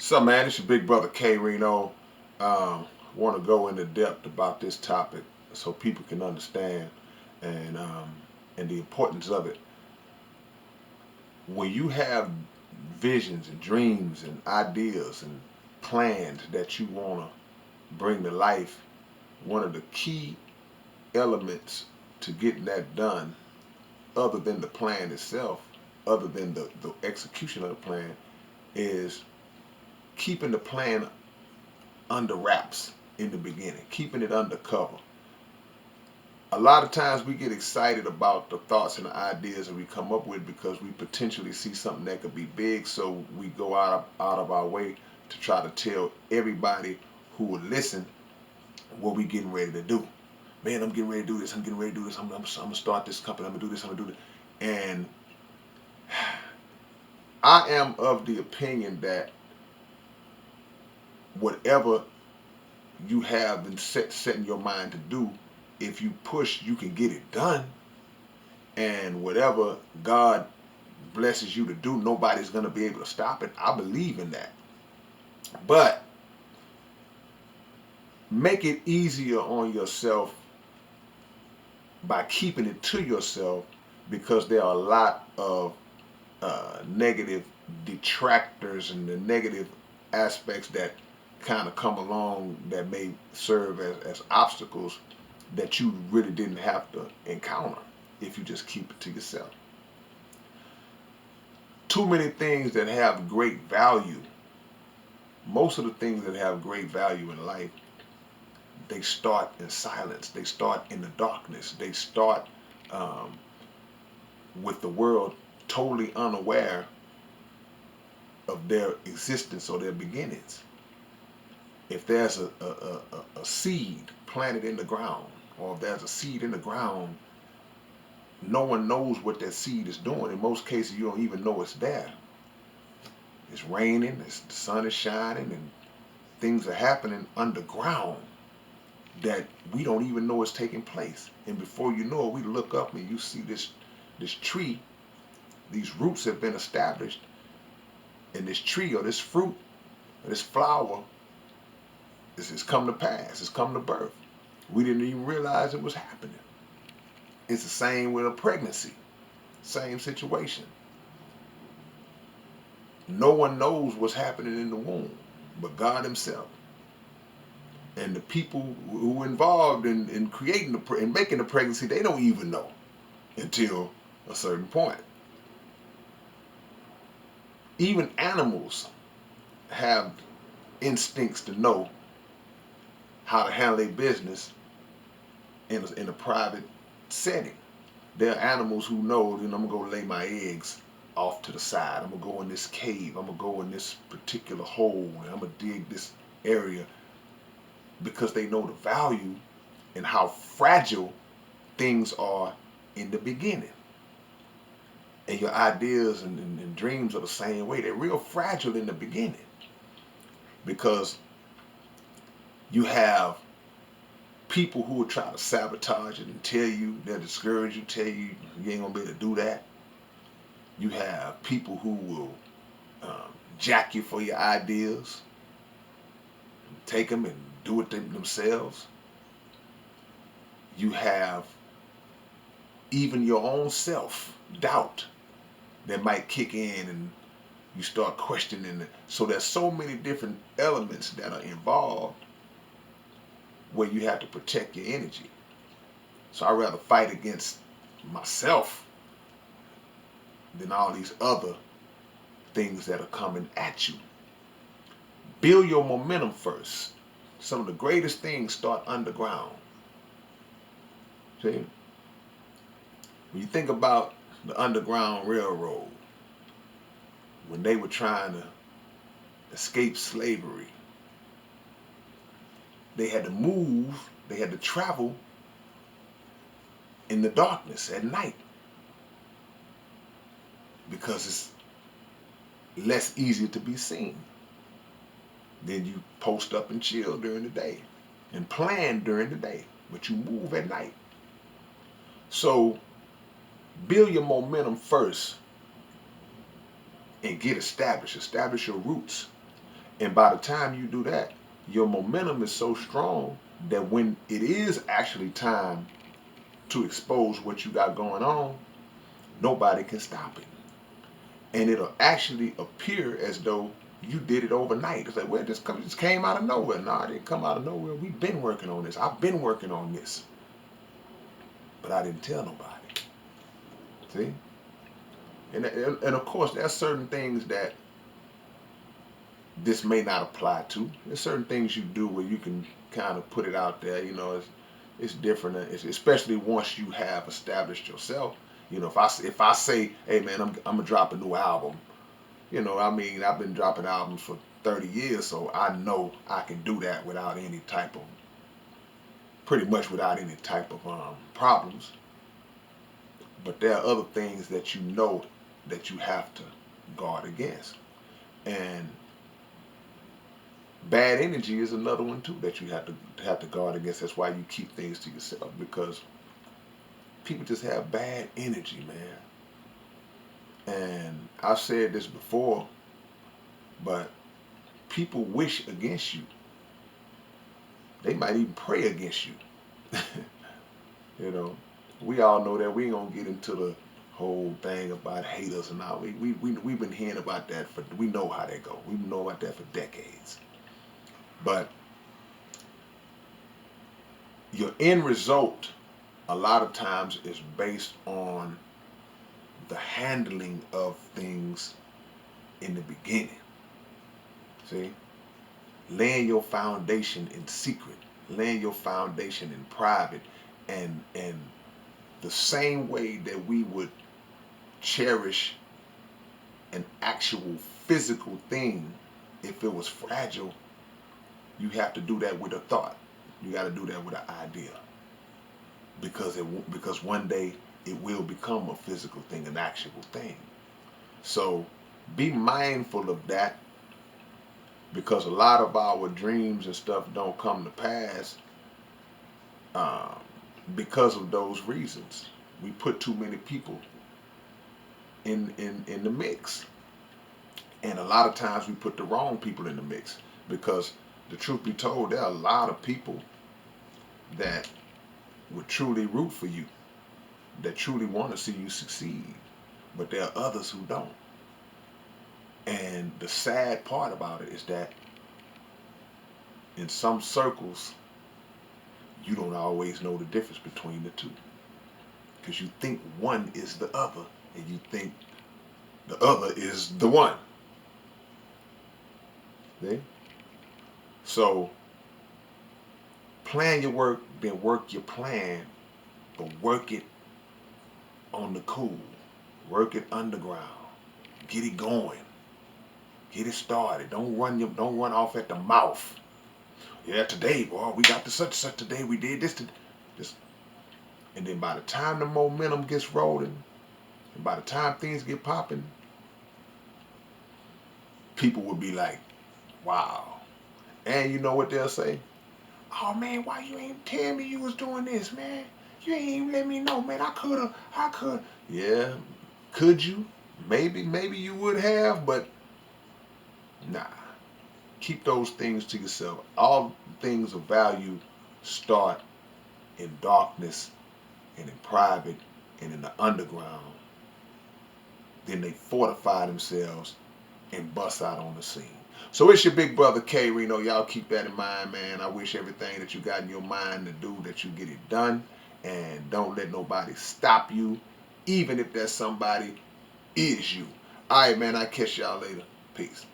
So man, it's your big brother K-Rino. Want to go into depth about this topic so people can understand and um, and the importance of it. When you have visions and dreams and ideas and plans that you want to bring to life, one of the key elements to getting that done, other than the plan itself, other than the execution of the plan, is keeping the plan under wraps in the beginning, keeping it undercover. A lot of times we get excited about the thoughts and the ideas that we come up with because we potentially see something that could be big, so we go out of our way to try to tell everybody who will listen what we getting ready to do. Man, I'm getting ready to do this. I'm getting ready to do this. I'm gonna start this company. I'm gonna do this. I'm gonna do this. And I am of the opinion that whatever you have been set in your mind to do, if you push, you can get it done. And whatever God blesses you to do, nobody's going to be able to stop it. I believe in that. But make it easier on yourself by keeping it to yourself, because there are a lot of negative detractors and the negative aspects that kind of come along that may serve as obstacles that you really didn't have to encounter if you just keep it to yourself. Too many things that have great value, most of the things that have great value in life, they start in silence. They start in the darkness. They start um, with the world totally unaware of their existence or their beginnings. If there's a seed planted in the ground, or if there's a seed in the ground, no one knows what that seed is doing. In most cases, you don't even know it's there. It's raining, the sun is shining, and things are happening underground that we don't even know is taking place. And before you know it, we look up and you see this tree. These roots have been established, and this tree or this fruit or this flower is come to pass. It's come to birth. We didn't even realize it was happening. It's the same with a pregnancy. Same situation. No one knows what's happening in the womb but God Himself. And the people who are involved in creating in making the pregnancy, they don't even know until a certain point. Even animals have instincts to know how to handle their business in a private setting. There are animals who know, I'm gonna go lay my eggs off to the side. I'm gonna go in this cave. I'm gonna go in this particular hole, and I'm gonna dig this area, because they know the value and how fragile things are in the beginning. And your ideas and dreams are the same way. They're real fragile in the beginning, because you have people who will try to sabotage it and tell you, they'll discourage you, tell you you ain't gonna be able to do that. You have people who will jack you for your ideas, take them and do it themselves. You have even your own self doubt that might kick in, and you start questioning it. So there's so many different elements that are involved where you have to protect your energy. So I'd rather fight against myself than all these other things that are coming at you. Build your momentum first. Some of the greatest things start underground. See? When you think about the Underground Railroad, when they were trying to escape slavery, they had to move, they had to travel in the darkness at night, because it's less easy to be seen. Then you post up and chill during the day and plan during the day, but you move at night. So build your momentum first and get established. Establish your roots. And by the time you do that, your momentum is so strong that when it is actually time to expose what you got going on, nobody can stop it. And it'll actually appear as though you did it overnight. It's like, well, this just came out of nowhere. No, it didn't come out of nowhere. We've been working on this. I've been working on this. But I didn't tell nobody. See? And of course, there's certain things that this may not apply to. There's certain things you do where you can kind of put it out there. It's different. It's, especially once you have established yourself. If I say, hey man, I'm gonna drop a new album. I mean, I've been dropping albums for 30 years, so I know I can do that without any type of, pretty much without any type of problems. But there are other things that you know that you have to guard against. And bad energy is another one too that you have to guard against. That's why you keep things to yourself, because people just have bad energy, man. And I've said this before, but people wish against you. They might even pray against you. you know, we all know that. We ain't gonna get into the whole thing about haters and all. We've been hearing about that we know how they go. We know about that for decades. But your end result a lot of times is based on the handling of things in the beginning. See? Laying your foundation in secret, laying your foundation in private, and the same way that we would cherish an actual physical thing if it was fragile, you have to do that with a thought. You got to do that with an idea, because one day it will become a physical thing, an actual thing. So be mindful of that, because a lot of our dreams and stuff don't come to pass um, because of those reasons. We put too many people in the mix, and a lot of times we put the wrong people in the mix, because the truth be told, there are a lot of people that would truly root for you, that truly want to see you succeed, but there are others who don't. And the sad part about it is that in some circles, you don't always know the difference between the two, because you think one is the other, and you think the other is the one. See? So plan your work, then work your plan, but work it on the cool. Work it underground. Get it going. Get it started. Don't run off at the mouth. Yeah, today, boy, we got the such and such today. We did this. And then by the time the momentum gets rolling, and by the time things get popping, people will be like, wow. And you know what they'll say? Oh man, why you ain't tell me you was doing this, man? You ain't even let me know, man. I could. Yeah, could you? Maybe you would have, but nah. Keep those things to yourself. All things of value start in darkness and in private and in the underground. Then they fortify themselves and bust out on the scene. So it's your big brother K-Rino. Y'all keep that in mind, man. I wish everything that you got in your mind to do, that you get it done. And don't let nobody stop you, even if that somebody is you. All right, man. I'll catch y'all later. Peace.